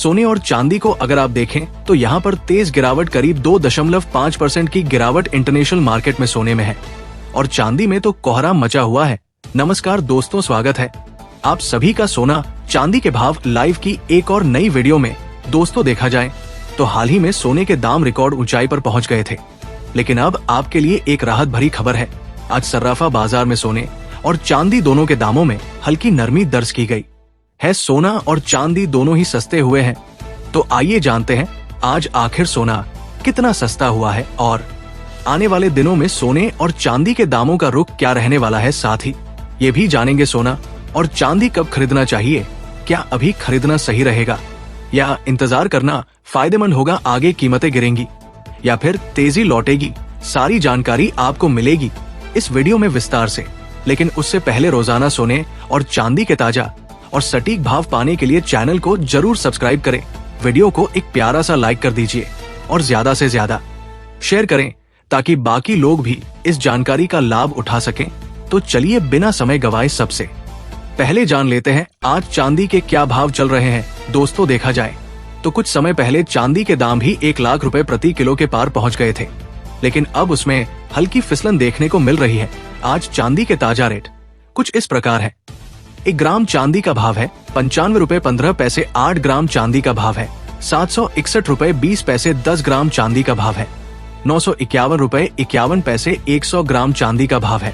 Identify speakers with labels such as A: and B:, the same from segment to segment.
A: सोने और चांदी को अगर आप देखें तो यहाँ पर तेज गिरावट करीब 2.5% की गिरावट इंटरनेशनल मार्केट में सोने में है और चांदी में तो कोहराम मचा हुआ है। नमस्कार दोस्तों, स्वागत है आप सभी का सोना चांदी के भाव लाइव की एक और नई वीडियो में। दोस्तों देखा जाए तो हाल ही में सोने के दाम रिकॉर्ड ऊंचाई पर पहुंच गए थे, लेकिन अब आपके लिए एक राहत भरी खबर है। आज सर्राफा बाजार में सोने और चांदी दोनों के दामों में हल्की नरमी दर्ज की गई है। सोना और चांदी दोनों ही सस्ते हुए हैं। तो आइए जानते हैं आज आखिर सोना कितना सस्ता हुआ है और आने वाले दिनों में सोने और चांदी के दामों का रुख क्या रहने वाला है। साथ ही ये भी जानेंगे सोना और चांदी कब खरीदना चाहिए, क्या अभी खरीदना सही रहेगा या इंतजार करना फायदेमंद होगा, आगे कीमतें गिरेंगी या फिर तेजी लौटेगी। सारी जानकारी आपको मिलेगी इस वीडियो में विस्तार से। लेकिन उससे पहले रोजाना सोने और चांदी के ताजा और सटीक भाव पाने के लिए चैनल को जरूर सब्सक्राइब करें, वीडियो को एक प्यारा सा लाइक कर दीजिए और ज्यादा से ज्यादा शेयर करें ताकि बाकी लोग भी इस जानकारी का लाभ उठा सकें। तो चलिए बिना समय गवाए सबसे पहले जान लेते हैं आज चांदी के क्या भाव चल रहे हैं। दोस्तों देखा जाए तो कुछ समय पहले चांदी के दाम भी 1 लाख रुपए प्रति किलो के पार पहुंच गए थे, लेकिन अब उसमें हल्की फिसलन देखने को मिल रही है। आज चांदी के ताजा रेट कुछ इस प्रकार है। 1 ग्राम चांदी का भाव है 95 रुपए 15 पैसे। 8 ग्राम चांदी का भाव है 761 रुपए 20 पैसे। 10 ग्राम चांदी का भाव है 951 रुपए 51 पैसे। 100 ग्राम चांदी का भाव है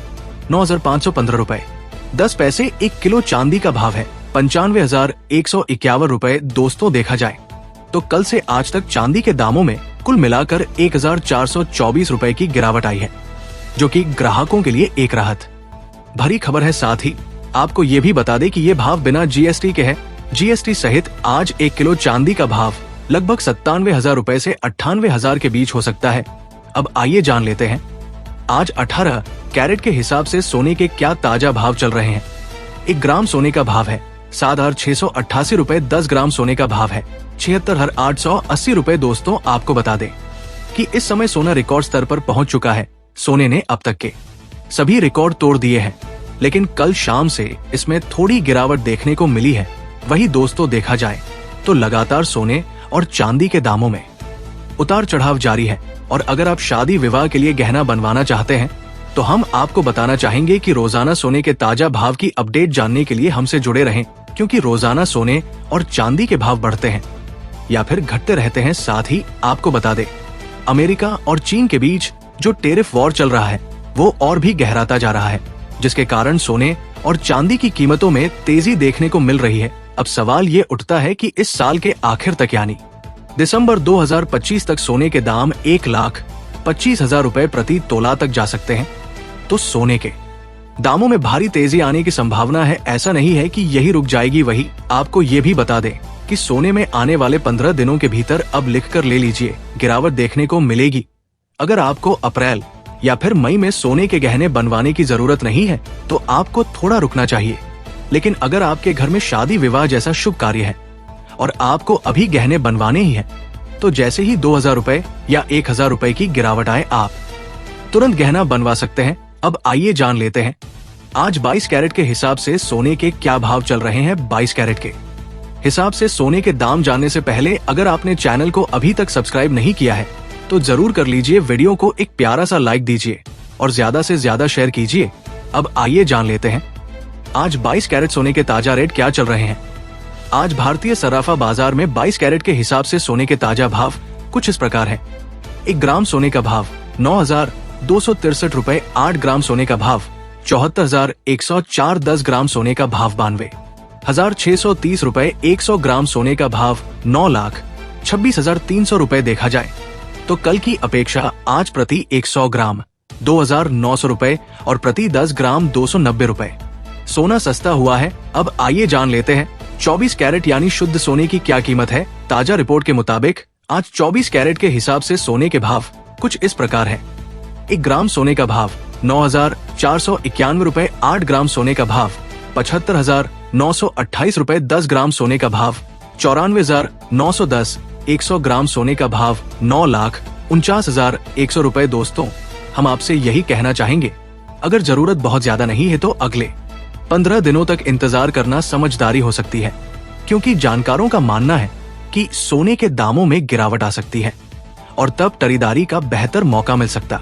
A: 9,515 रुपए 10 पैसे। 1 किलो चांदी का भाव है 95,151 रुपए। दोस्तों देखा जाए तो कल से आज तक चांदी के दामों में कुल मिलाकर 1,424 रुपए की गिरावट आई है, जो कि ग्राहकों के लिए एक राहत भरी खबर है। साथ ही आपको ये भी बता दें कि ये भाव बिना जीएसटी के है। जीएसटी सहित आज 1 किलो चांदी का भाव लगभग 97,000 रुपए से 98,000 के बीच हो सकता है। अब आइए जान लेते हैं आज 18 कैरेट के हिसाब से सोने के क्या ताजा भाव चल रहे हैं। 1 ग्राम सोने का भाव है 7,688 रुपए। 10 ग्राम सोने का भाव है 76,880 रुपए। दोस्तों आपको बता दें कि इस समय सोना रिकॉर्ड स्तर पर पहुंच चुका है। सोने ने अब तक के सभी रिकॉर्ड तोड़ दिए हैं, लेकिन कल शाम से इसमें थोड़ी गिरावट देखने को मिली है। वही दोस्तों देखा जाए तो लगातार सोने और चांदी के दामों में उतार चढ़ाव जारी है और अगर आप शादी विवाह के लिए गहना बनवाना चाहते हैं तो हम आपको बताना चाहेंगे कि रोजाना सोने के ताजा भाव की अपडेट जानने के लिए हमसे जुड़े रहें, क्योंकि रोजाना सोने और चांदी के भाव बढ़ते हैं या फिर घटते रहते हैं। साथ ही आपको बता दें अमेरिका और चीन के बीच जो टेरिफ वॉर चल रहा है वो और भी गहराता जा रहा है, जिसके कारण सोने और चांदी की कीमतों में तेजी देखने को मिल रही है। अब सवाल ये उठता है कि इस साल के आखिर तक यानी दिसंबर 2025 तक सोने के दाम 1,25,000 रुपए प्रति तोला तक जा सकते हैं। तो सोने के दामों में भारी तेजी आने की संभावना है। ऐसा नहीं है कि यही रुक जाएगी। वही आपको ये भी बता दें कि सोने में आने वाले 15 दिनों के भीतर अब लिखकर ले लीजिए, गिरावट देखने को मिलेगी। अगर आपको अप्रैल या फिर मई में सोने के गहने बनवाने की जरूरत नहीं है तो आपको थोड़ा रुकना चाहिए। लेकिन अगर आपके घर में शादी विवाह जैसा शुभ कार्य है और आपको अभी गहने बनवाने ही है तो जैसे ही 2,000 रुपए या 1,000 रुपए की गिरावट आए आप तुरंत गहना बनवा सकते हैं। अब आइए जान लेते हैं आज 22 कैरेट के हिसाब से सोने के क्या भाव चल रहे हैं। 22 कैरेट के हिसाब से सोने के दाम जानने से पहले अगर आपने चैनल को अभी तक सब्सक्राइब नहीं किया है तो जरूर कर लीजिए, वीडियो को एक प्यारा सा लाइक दीजिए और ज्यादा से ज्यादा शेयर कीजिए। अब आइए जान लेते हैं आज 22 कैरेट सोने के ताजा रेट क्या चल रहे हैं। आज भारतीय सर्राफा बाजार में 22 कैरेट के हिसाब से सोने के ताजा भाव कुछ इस प्रकार है। 1 ग्राम सोने का भाव 9,263 रुपए। 8 ग्राम सोने का भाव 74,104। 10 ग्राम सोने का भाव 92,630 रुपए। 100 ग्राम सोने का भाव 9,26,300 रुपए। देखा जाए तो कल की अपेक्षा आज प्रति 100 ग्राम 2,900 रुपए और प्रति 10 ग्राम 290 रुपए सोना सस्ता हुआ है। अब आइए जान लेते हैं 24 कैरेट यानी शुद्ध सोने की क्या कीमत है। ताजा रिपोर्ट के मुताबिक आज 24 कैरेट के हिसाब से सोने के भाव कुछ इस प्रकार है। 1 ग्राम सोने का भाव 9,491 रुपए। 8 ग्राम सोने का भाव 75,928 रुपए। 10 ग्राम सोने का भाव 94,910। 100 ग्राम सोने का भाव 9,49,100 रुपए। दोस्तों हम आपसे यही कहना चाहेंगे, अगर जरूरत बहुत ज्यादा नहीं है तो अगले 15 दिनों तक इंतजार करना समझदारी हो सकती है, क्योंकि जानकारों का मानना है कि सोने के दामों में गिरावट आ सकती है और तब खरीदारी का बेहतर मौका मिल सकता।